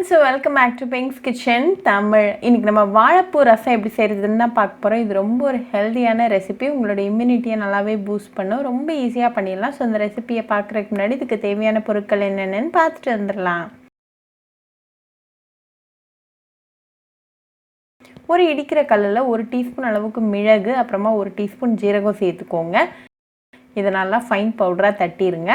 friends, welcome back to Pink's Kitchen Tamil. இன்னைக்கு நம்ம வாழைப்பூ ரசம் எப்படி செய்யறதுன்னு தான் பார்க்க போறோம். இது ரொம்ப ஒரு ஹெல்தியான ரெசிபி. உங்களோட இம்யூனிட்டியை நல்லாவே பூஸ்ட் பண்ணும். ரொம்ப ஈஸியா பண்ணிடலாம். சோ இந்த ரெசிபியை பார்க்கறதுக்கு முன்னாடி இதுக்கு தேவையான பொருட்கள் என்னென்னன்னு பார்த்துட்டு வந்துடலாம். ஒரு இடிக்கிற கல்லுல 1 டீஸ்பூன் அளவுக்கு மிளகு, அப்புறமா 1 டீஸ்பூன் ஜீரகம் சேர்த்துக்கோங்க. இத நல்லா ஃபைன் பவுடரா தட்டிடுங்க.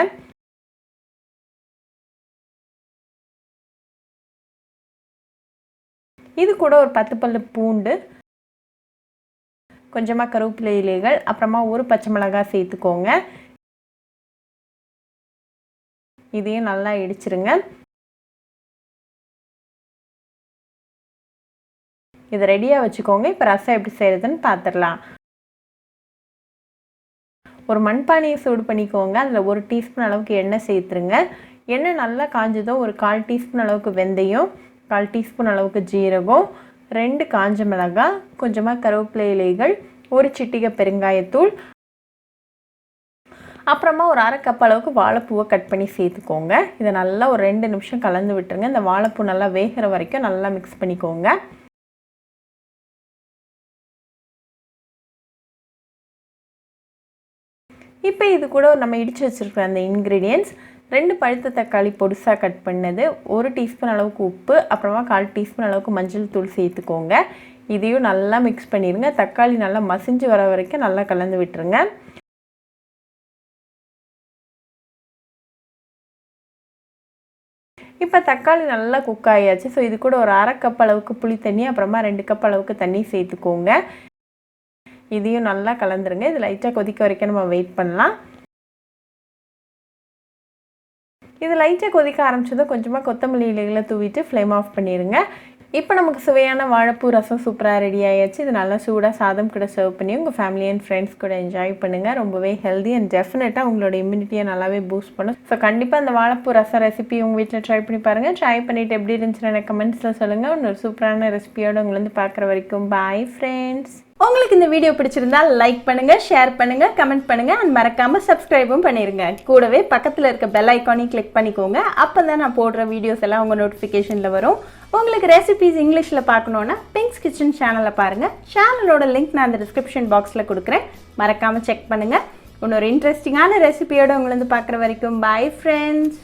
இது கூட ஒரு 10 பல்லு பூண்டு, கொஞ்சமா கருவேப்பிலை இலைகள், அப்புறமா ஒரு பச்சை மிளகாய் சேர்த்துக்கோங்க. இதையும் நல்லா இடிச்சிருங்க. இதை ரெடியா வச்சுக்கோங்க. இப்போ ரசம் எப்படி செய்யறதுன்னு பார்த்துடலாம். ஒரு மண்பானையை சூடு பண்ணிக்கோங்க. அதில் 1 டீஸ்பூன் அளவுக்கு எண்ணெய் சேர்த்துருங்க. எண்ணெய் நல்லா காஞ்சதோ ஒரு 1/4 டீஸ்பூன் அளவுக்கு வெந்தயம், 1/4 டீஸ்பூன் அளவுக்கு ஜீரகம், 2 காஞ்ச மிளகாய், கொஞ்சமாக கருவேப்பிலை இலைகள், ஒரு சிட்டிகை பெருங்காயத்தூள், அப்புறமா ஒரு 1/2 கப் அளவுக்கு வாழைப்பூவை கட் பண்ணி சேர்த்துக்கோங்க. இதை நல்லா ஒரு 2 நிமிஷம் கலந்து விட்டுருங்க. இந்த வாழைப்பூ நல்லா வேகிற வரைக்கும் நல்லா மிக்ஸ் பண்ணிக்கோங்க. இப்போ இது கூட நம்ம இடித்து வச்சுருக்கிற அந்த இன்க்ரீடியன்ட்ஸ், 2 பழுத்த தக்காளி பொடிசாக கட் பண்ணது, 1 டீஸ்பூன் அளவுக்கு உப்பு, அப்புறமா 1/4 டீஸ்பூன் அளவுக்கு மஞ்சள் தூள் சேர்த்துக்கோங்க. இதையும் நல்லா மிக்ஸ் பண்ணிடுங்க. தக்காளி நல்லா மசிஞ்சு வர வரைக்கும் நல்லா கலந்து விட்டுருங்க. இப்போ தக்காளி நல்லா குக் ஆகியாச்சு. ஸோ இது கூட ஒரு 1/2 கப் அளவுக்கு புளி தண்ணி, அப்புறமா 2 கப் அளவுக்கு தண்ணி சேர்த்துக்கோங்க. இதையும் நல்லா கலந்துருங்க. இது லைட்டாக கொதிக்க வரைக்கும் நம்ம வெயிட் பண்ணலாம். இது லைட்டாக கொதிக்க ஆரம்பிச்சதும் கொஞ்சமாக கொத்தமல்லி இலைகளை தூவிட்டு ஃப்ளேம் ஆஃப் பண்ணிடுங்க. இப்போ நமக்கு சுவையான வாழைப்பூ ரசம் சூப்பராக ரெடி ஆகிடுச்சு. இது நல்லா சூடாக சாதம் கூட சர்வ் பண்ணி உங்கள் ஃபேமிலி அண்ட் ஃப்ரெண்ட்ஸ் கூட என்ஜாய் பண்ணுங்கள். ரொம்பவே ஹெல்தி அண்ட் டெஃபினட்டாக உங்களோட இம்யூனிட்டியை நல்லாவே பூஸ்ட் பண்ணும். ஸோ கண்டிப்பாக அந்த வாழைப்பூ ரசம் ரெசிபி உங்கள் வீட்டில் ட்ரை பண்ணி பாருங்கள். ட்ரை பண்ணிவிட்டு எப்படி இருந்துச்சுன்னு எனக்கு கமெண்ட்ஸில் சொல்லுங்கள். இன்னொரு சூப்பரான ரெசிபியோடு உங்களை வந்து பார்க்குற வரைக்கும் பாய் ஃப்ரெண்ட்ஸ். உங்களுக்கு இந்த வீடியோ பிடிச்சிருந்தா லைக் பண்ணுங்க, ஷேர் பண்ணுங்க, கமெண்ட் பண்ணுங்க அண்ட் மறக்காம சப்ஸ்கிரைபும் பண்ணிருங்க. கூடவே பக்கத்தில் இருக்க பெல் ஐக்கானையும் கிளிக் பண்ணிக்கோங்க. அப்பதான் நான் போடுற வீடியோஸ் எல்லாம் உங்க நோட்டிஃபிகேஷன்ல வரும். உங்களுக்கு ரெசிபிஸ் இங்கிலீஷ்ல பார்க்கணும்னா பிங்க்ஸ் கிச்சன் சேனலை பாருங்க. சேனலோட லிங்க் நான் அந்த டிஸ்கிரிப்ஷன் பாக்ஸ்ல கொடுக்குறேன். மறக்காம செக் பண்ணுங்க. இன்னொரு இன்ட்ரெஸ்டிங்கான ரெசிபியோட உங்களை வந்து பார்க்குற வரைக்கும் பாய் ஃப்ரெண்ட்ஸ்.